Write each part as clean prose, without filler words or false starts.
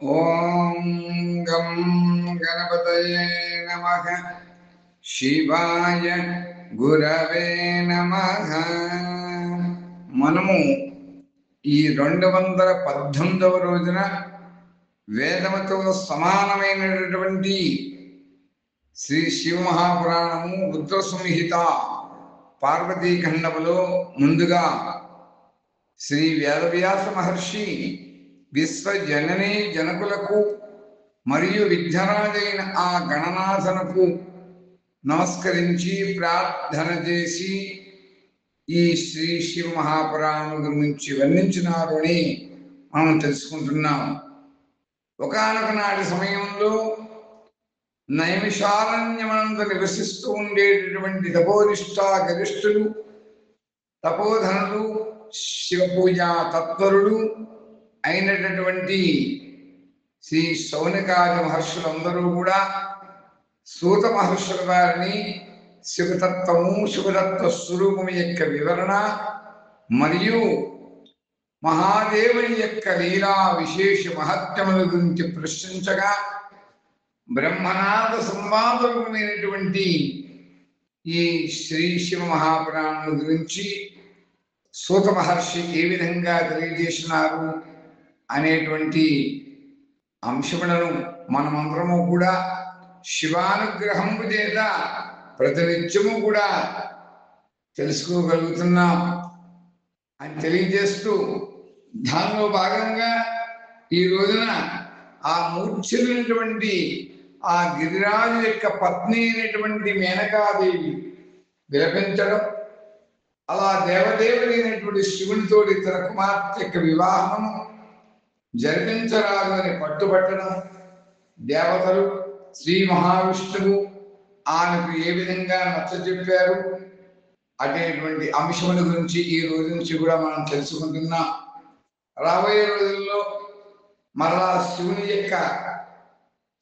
ఓం గం గణపతయే నమః. శివాయ గురవే నమః. మనము ఈ 218వ రోజున వేదముతో సమానమైనటువంటి శ్రీ శివమహాపురాణము రుద్ర సంహిత పార్వతీఖండములో ముందుగా శ్రీ వేదవ్యాస మహర్షి విశ్వజననీ జనకులకు మరియు విఘ్నరాజైన ఆ గణనాథనకు నమస్కరించి ప్రార్థన చేసి ఈ శ్రీ శివ మహాపురాణం గురించి వర్ణించినారు అని మనం తెలుసుకుంటున్నాం. ఒకానొక నాటి సమయంలో నైమిషారణ్యమందు నివసిస్తూ ఉండేటటువంటి తపోనిష్టా గరిష్ఠులు, తపోధనులు, శివపూజా తత్పరులు అయినటువంటి శ్రీ శౌనకాది మహర్షులందరూ కూడా సూత మహర్షుల వారిని శివతత్వము, శివతత్వ స్వరూపము యొక్క వివరణ మరియు మహాదేవుని యొక్క లీలా విశేష మహత్యముల గురించి ప్రశ్నించగా బ్రహ్మనాథ సంవాదమైనటువంటి ఈ శ్రీ శివ మహాపురాణం గురించి సూత మహర్షి ఏ విధంగా తెలియజేసినారు అనేటువంటి అంశములను మనమందరము కూడా శివానుగ్రహము చేత ప్రతినిత్యము కూడా తెలుసుకోగలుగుతున్నాం అని తెలియజేస్తూ, దానిలో భాగంగా ఈ రోజున ఆ మూర్ఛిల్లినటువంటి ఆ గిరిరాజు యొక్క పత్ని అయినటువంటి మేనకాదేవి విలపించడం, అలా దేవదేవుడైనటువంటి శివునితోటి తన కుమార్తె యొక్క వివాహం జరిపించరాదు అని పట్టుబట్టడం, దేవతలు శ్రీ మహావిష్ణువు ఆమెకు ఏ విధంగా నచ్చజెప్పారు అనేటువంటి అంశముల గురించి ఈ రోజు నుంచి కూడా మనం తెలుసుకుంటున్నాం. రాబోయే రోజుల్లో మరలా శివుని యొక్క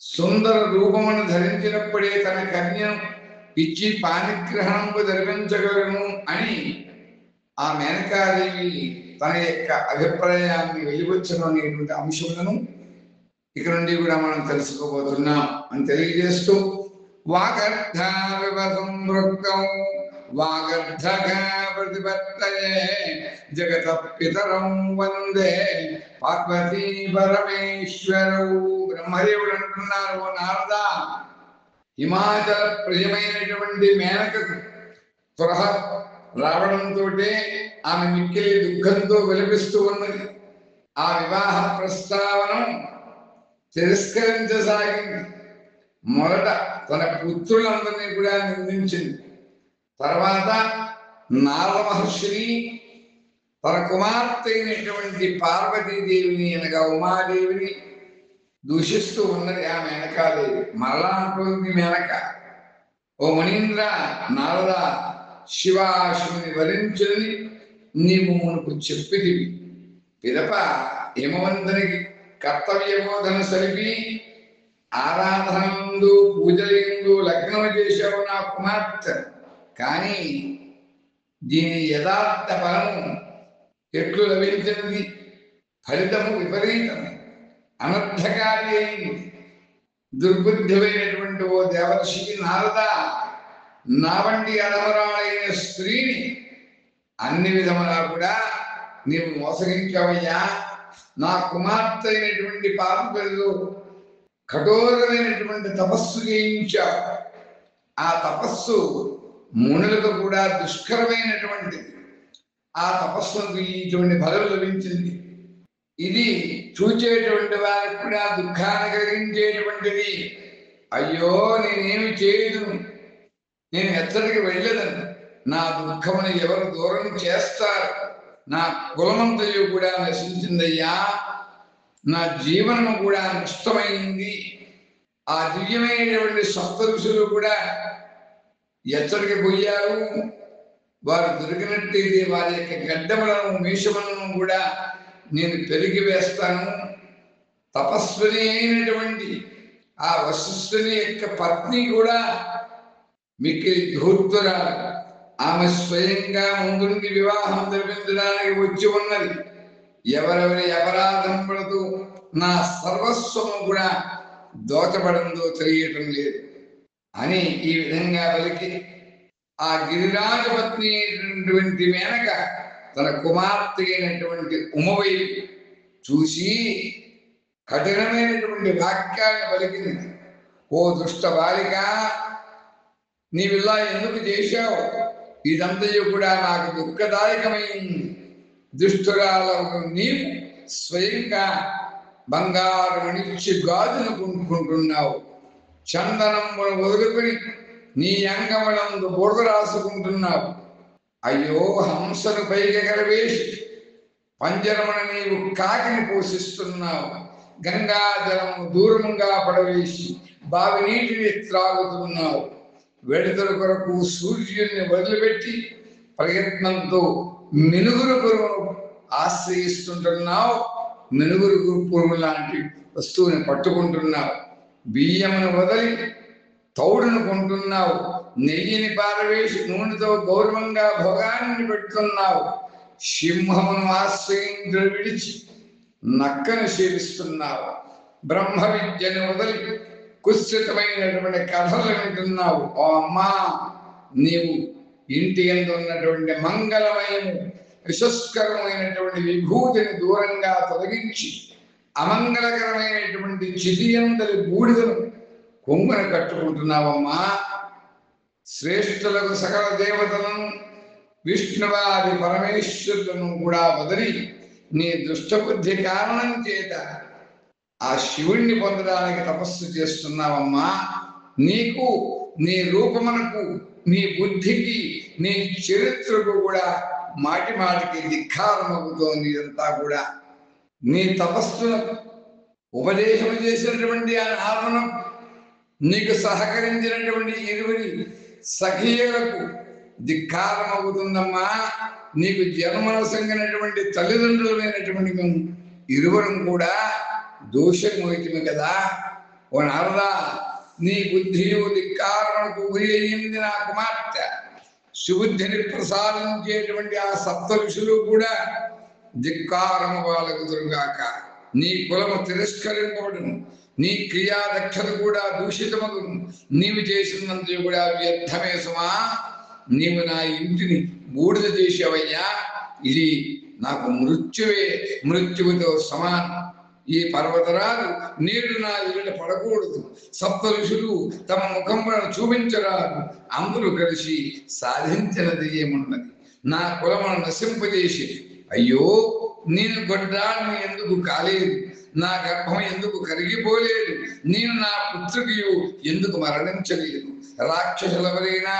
సుందర రూపమును ధరించినప్పుడే తన కన్యను ఇచ్చి పాణిగ్రహణంకు జరిపించగలను అని ఆ మేనకాదేవి తన యొక్క అభిప్రాయాన్ని వెలిబుచ్చడం అనేటువంటి అంశములను ఇక నుండి కూడా మనం తెలుసుకోబోతున్నాం అని తెలియజేస్తూ, వాగర్ధావివృక్తం వాగర్ధగా ప్రతిపత్తయే జగత పితరం వందే పార్వతీ పరమేశ్వరవు. బ్రహ్మదేవుడు అంటున్నారు, ఓ నారద, హిమాచల ప్రియమైనటువంటి మేనకకు త్వరహ రావడంతో ఆమె మిక్కిలి దుఃఖంతో విలపిస్తూ ఉన్నది. ఆ వివాహ ప్రస్తావన తిరస్కరించసాగింది. మొదట తన పుత్రులందరినీ కూడా నిందించింది. తర్వాత నారద మహర్షిని, తన కుమార్తె అయినటువంటి పార్వతీదేవిని అనగా ఉమాదేవిని దూషిస్తూ ఉన్నది ఆ మేనకాదేవి. మరలా అంటుంది మేనక, ఓ మునీంద్ర, నారద, శివాశివుని వరించుని నీవు మునుకు చెప్పిదివి. పిదప హిమవంతునికి కర్తవ్యబోధన సలిపి ఆరాధనందు పూజలందు లగ్నము చేశావు నా కుమార్తె. కానీ దీని యథార్థ ఫలము ఎట్లు లభించినది? ఫలితము విపరీతము, అనర్థకారి అయింది. దుర్బుద్ధిమైనటువంటి ఓ దేవర్షి నారద, నా వంటి అధమరాలైన స్త్రీని అన్ని విధములా కూడా నీవు మోసగించావయ్యా. నా కుమార్తె అయినటువంటి పార్వతిలో కఠోరమైనటువంటి తపస్సు చేయించావు. ఆ తపస్సు మునులకు కూడా దుష్కరమైనటువంటిది. ఆ తపస్సుకు ఇటువంటి ఫలం లభించింది. ఇది చూచేటువంటి వారికి కూడా దుఃఖాన్ని కలిగించేటువంటిది. అయ్యో, నేనేమి చేయదు, నేను ఎత్తడికి వెళ్ళేదని. నా దుఃఖమును ఎవరు దూరం చేస్తారు? నా కులమంతయు కూడా నశించిందయ్యా. నా జీవనము కూడా నష్టమైంది. ఆ దివ్యమైనటువంటి సప్త ఋషులు కూడా ఎచ్చడికి పోయారు. వారు దొరికినట్టయితే వారి యొక్క గడ్డములను, మీషములను కూడా నేను పెరిగి వేస్తాను. తపస్విని అయినటువంటి ఆ వశిష్ఠుని యొక్క పత్ని కూడా మిక్కిలి ధూర్తురాలు. ఆమె స్వయంగా ముందుండి వివాహం జరిపించడానికి వచ్చి ఉన్నది. ఎవరెవరి అపరాధం పడుతూ నా సర్వస్వము కూడా దోచబడందో తెలియటం లేదు అని ఈ విధంగా పలికి ఆ గిరిరాజపత్ని అయినటువంటి మేనక తన కుమార్తె అయినటువంటి ఉమవైపు చూసి కఠినమైనటువంటి వాక్యాలను పలికింది. ఓ దుష్ట బాలిక, నీవిలా ఎందుకు చేశావు? ఇదంతయు కూడా నాకు దుఃఖదాయకమైంది. దుష్టురాలకు నీవు స్వయంగా బంగారమునిచ్చి గాజును కొనుక్కుంటున్నావు. చందనమును వదులుకొని నీ అంగములందు బురద రాసుకుంటున్నావు. అయ్యో, హంసను పైకెగరవేసి పంజరమున నీవు కాకిని పోషిస్తున్నావు. గంగా జలము దూరముగా పడవేసి బావి నీటిని త్రాగుతున్నావు. వెలుతురు కొరకు సూర్యుడిని వదిలిపెట్టి ప్రయత్నంతో మినుగురు పురుగును ఆశ్రయిస్తుంటున్నావు. మినుగురు పురుగు లాంటి వస్తువుని పట్టుకుంటున్నావు. బియ్యమును వదిలి తౌడును కొంటున్నావు. నెయ్యిని పారవేసి నూనెతో గౌరవంగా భోగాన్ని పెడుతున్నావు. సింహమును ఆశ్రయించి విడిచి నక్కను సేవిస్తున్నావు. బ్రహ్మ విద్యను వదిలి కుత్సితమైనటువంటి కథలు వింటున్నావు. ఓ అమ్మా, నీవు ఇంటి యందు ఉన్నటువంటి మంగళమయము విశస్కరమైనటువంటి విభూతిని దూరంగా తొలగించి అమంగళకరమైనటువంటి చితియందరి బూడిదను కొంగున కట్టుకుంటున్నావమ్మా. శ్రేష్ఠులకు సకల దేవతలను విష్ణువాది పరమేశ్వరులను కూడా వదిలి నీ దుష్టబుద్ధి కారణం చేత ఆ శివుణ్ణి పొందడానికి తపస్సు చేస్తున్నావమ్మా. నీకు, నీ రూపమునకు, నీ బుద్ధికి, నీ చరిత్రకు కూడా మాటి మాటికి ధిక్కారమవుతోంది. ఇదంతా కూడా నీ తపస్సులకు ఉపదేశం చేసినటువంటి ఆ నామను నీకు సహకరించినటువంటి ఇరువురి సఖీయులకు ధిక్కారమవుతుందమ్మా. నీకు జన్మను సంగినటువంటి తల్లిదండ్రులమైనటువంటి మేము ఇరువురం కూడా దోషమవుతుంది కదా. ఓ నారదా, నీ బుద్ధియు ధిక్కారమునకు గురి అయింది నా కుమార్తె. సుబుద్ధిని ప్రసాదించేటువంటి ఆ సప్త ఋషులు కూడా ధిక్కారము వాళ్ళకు దురుగాక. నీ కులము తిరస్కరింపబడును. నీ క్రియాదక్షత కూడా దూషితమగును. నీవు చేసినంత కూడా వ్యర్థమే సుమా. నీవు నా ఇంటిని బూడిద చేసావయ్యా. ఇది నాకు మృత్యువుతో సమానం. ఈ పర్వతరాలు నేడు నా ఇళ్ళ పడకూడదు. సప్త ఋషులు తమ ముఖములను చూపించరాదు. అందరూ కలిసి సాధించినది ఏమున్నది? నా కులమును నశింపజేసి, అయ్యో, నేను గొడ్రాన్ని ఎందుకు కాలేదు? నా గర్భం ఎందుకు కరిగిపోలేదు? నేను నా పుత్రుకియు ఎందుకు మరణించలేదు? రాక్షసులెవరైనా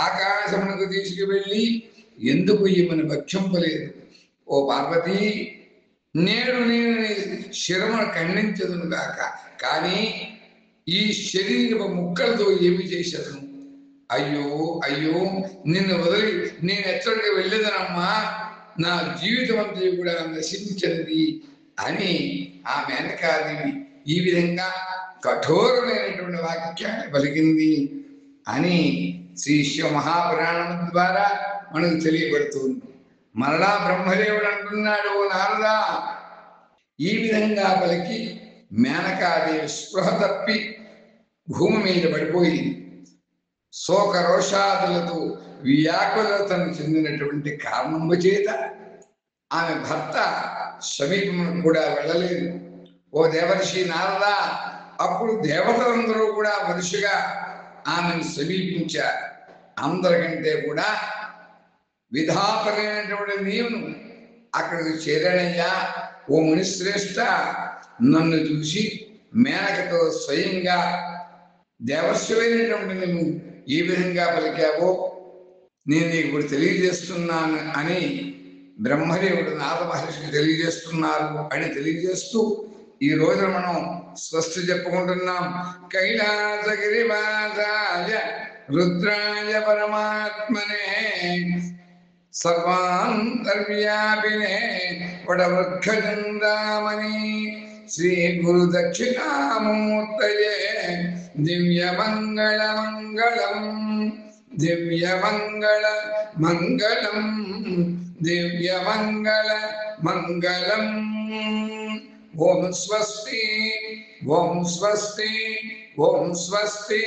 ఆకాశమునకు తీసుకువెళ్ళి ఎందుకు ఈమెను భక్షింపలేదు? ఓ పార్వతి, నేడు నేను నీ శిరమును ఖండించదును గాక, కానీ ఈ శరీరపు ముక్కలతో ఏమి చేసేదను? అయ్యో అయ్యో, నిన్ను వదిలి నేను ఎక్కడికి వెళ్ళేదనమ్మా. నా జీవితం అంతా కూడా నశించినది అని ఆ మేనకాదేవి ఈ విధంగా కఠోరమైనటువంటి వాక్యాన్ని పలికింది అని శ్రీ శివ మహాపురాణం ద్వారా మనకు తెలియబడుతుంది. మరలా బ్రహ్మదేవుడు అంటున్నాడు, ఓ నారదా, ఈ విధంగా పలికి మేనకాదేవి స్పృహ తప్పి భూమి మీద పడిపోయింది. శోక రోషాదులతో వ్యాకులతను చెందినటువంటి కారణము చేత ఆమె భర్త సమీపమును కూడా వెళ్ళలేదు. ఓ దేవర్షి నారదా, అప్పుడు దేవతలందరూ కూడా వరుసగా ఆమెను సమీపించారు. అందరికంటే కూడా విధాతమైనటువంటి నీవును అక్కడికి చేరానయ్యా. ఓ మునిశ్రేష్ఠ, నన్ను చూసి మేనకతో స్వయంగా దేవర్షమైనటువంటి నువ్వు ఏ విధంగా పలికావో నేను నీకు ఇప్పుడు తెలియజేస్తున్నాను అని బ్రహ్మదేవుడు నారద మహర్షికి తెలియజేస్తున్నారు అని తెలియజేస్తూ ఈ రోజున మనం స్వస్తి చెప్పుకుంటున్నాం. కైలాసగిరివాసాయ రుద్రాయ పరమాత్మనే సర్వాంతర్వ్యాపినే వటవృక్షచంద్రామణి శ్రీ గురు దక్షిణామూర్తయే దివ్యమంగళ మంగళం దివ్యమంగళ మంగళం దివ్యమంగళ మంగళం. ఓం స్వస్తి ఓం స్వస్తి ఓం స్వస్తి.